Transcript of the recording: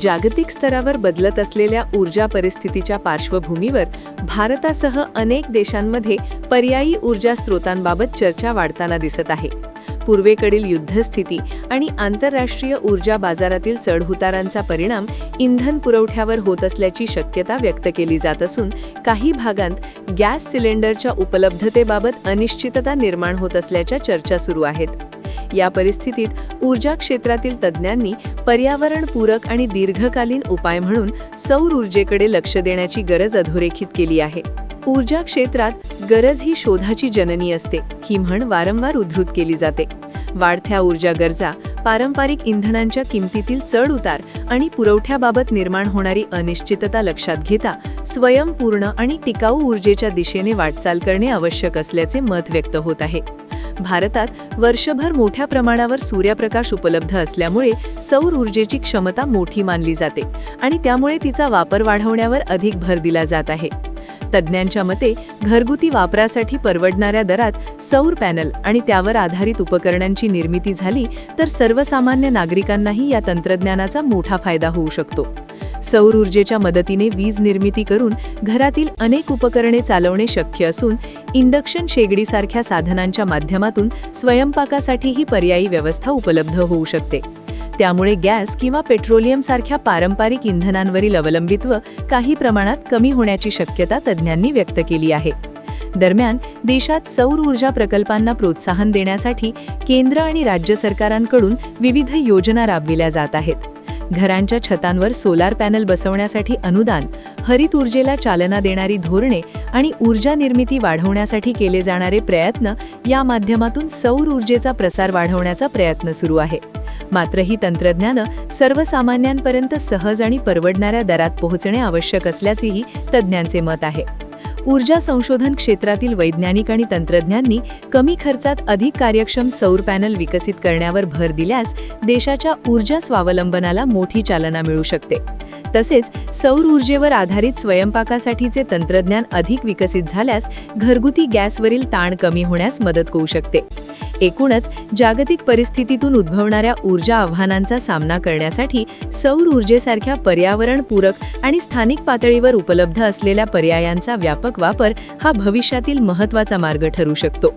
जागतिक स्तरावर बदलत असलेल्या ऊर्जा परिस्थितीच्या पार्श्वभूमीवर भारतासह अनेक देशांमध्ये पर्यायी ऊर्जा स्रोतांबाबत चर्चा वाढताना दिसत आहे. पूर्वेकडील युद्धस्थिती आणि आंतरराष्ट्रीय ऊर्जा बाजारातील चढउतारांचा परिणाम इंधन पुरवठ्यावर होत असल्याची शक्यता व्यक्त केली जात असून काही भागांत गॅस सिलेंडरच्या उपलब्धतेबाबत अनिश्चितता निर्माण होत असल्याच्या चर्चा सुरू आहेत. या परिस्थितीत ऊर्जा क्षेत्रातील तज्ज्ञांनी पर्यावरणपूरक आणि दीर्घकालीन उपाय म्हणून सौर ऊर्जेकडे लक्ष देण्याची गरज अधोरेखित केली आहे. ऊर्जा क्षेत्रात गरज ही शोधाची जननी असते, ही म्हण वारंवार उद्धृत केली जाते. वाढत्या ऊर्जा गरजा, पारंपरिक इंधनांच्या किमतीतील चढउतार आणि पुरवठ्याबाबत निर्माण होणारी अनिश्चितता लक्षात घेता स्वयंपूर्ण आणि टिकाऊ ऊर्जेच्या दिशेने वाटचाल करणे आवश्यक असल्याचे मत व्यक्त होत आहे. भारतात वर्षभर मोठ्या प्रमाणावर सूर्यप्रकाश उपलब्ध असल्यामुळे सौर ऊर्जेची क्षमता मोठी मानली जाते आणि त्यामुळे तिचा वापर वाढवण्यावर अधिक भर दिला जात आहे. तज्ज्ञांच्या मते घरगुती वापरासाठी परवडणाऱ्या दरात सौर पॅनल आणि त्यावर आधारित उपकरणांची निर्मिती झाली तर सर्वसामान्य नागरिकांनाही या तंत्रज्ञानाचा मोठा फायदा होऊ शकतो. सौर ऊर्जेच्या मदतीने वीज निर्मिती करून घरातील अनेक उपकरणे चालवणे शक्य असून इंडक्शन शेगडीसारख्या साधनांच्या माध्यमातून स्वयंपाकासाठीही पर्यायी व्यवस्था उपलब्ध होऊ शकते. त्यामुळे गॅस किंवा पेट्रोलियम सारख्या पारंपरिक इंधनांवरील अवलंबित्व काही प्रमाणात कमी होण्याची शक्यता तज्ज्ञांनी व्यक्त केली आहे. दरम्यान देशात सौर ऊर्जा प्रकल्पांना प्रोत्साहन देण्यासाठी केंद्र आणि राज्य सरकारांकडून विविध योजना राबविल्या जात आहेत. घरांच्या छतांवर सोलार पॅनल बसवण्यासाठी अनुदान, हरित ऊर्जेला चालना देणारी धोरणे आणि ऊर्जा निर्मिती वाढवण्यासाठी केले जाणारे प्रयत्न या माध्यमातून सौर ऊर्जेचा प्रसार वाढवण्याचा प्रयत्न सुरू आहे. मात्र ही तंत्रज्ञानं सर्वसामान्यांपर्यंत सहज आणि परवडणाऱ्या दरात पोहोचणे आवश्यक असल्याचेही तज्ज्ञांचे मत आहे. ऊर्जा संशोधन क्षेत्रातील वैज्ञानिक आणि तंत्रज्ञांनी कमी खर्चात अधिक कार्यक्षम सौर पॅनल विकसित करण्यावर भर दिल्यास देशाच्या ऊर्जा स्वावलंबनाला मोठी चालना मिळू शकते. तसेच सौर ऊर्जेवर आधारित स्वयंपाकासाठीचे तंत्रज्ञान अधिक विकसित झाल्यास घरगुती गॅसवरील ताण कमी होण्यास मदत होऊ शकते. एकूणच जागतिक परिस्थितीतून उद्भवणाऱ्या ऊर्जा आव्हानांचा सामना करण्यासाठी सौर ऊर्जेसारख्या पर्यावरणपूरक आणि स्थानिक पातळीवर उपलब्ध असलेल्या पर्यायांचा व्यापक वापर हा भविष्यातील महत्त्वाचा मार्ग ठरू शकतो.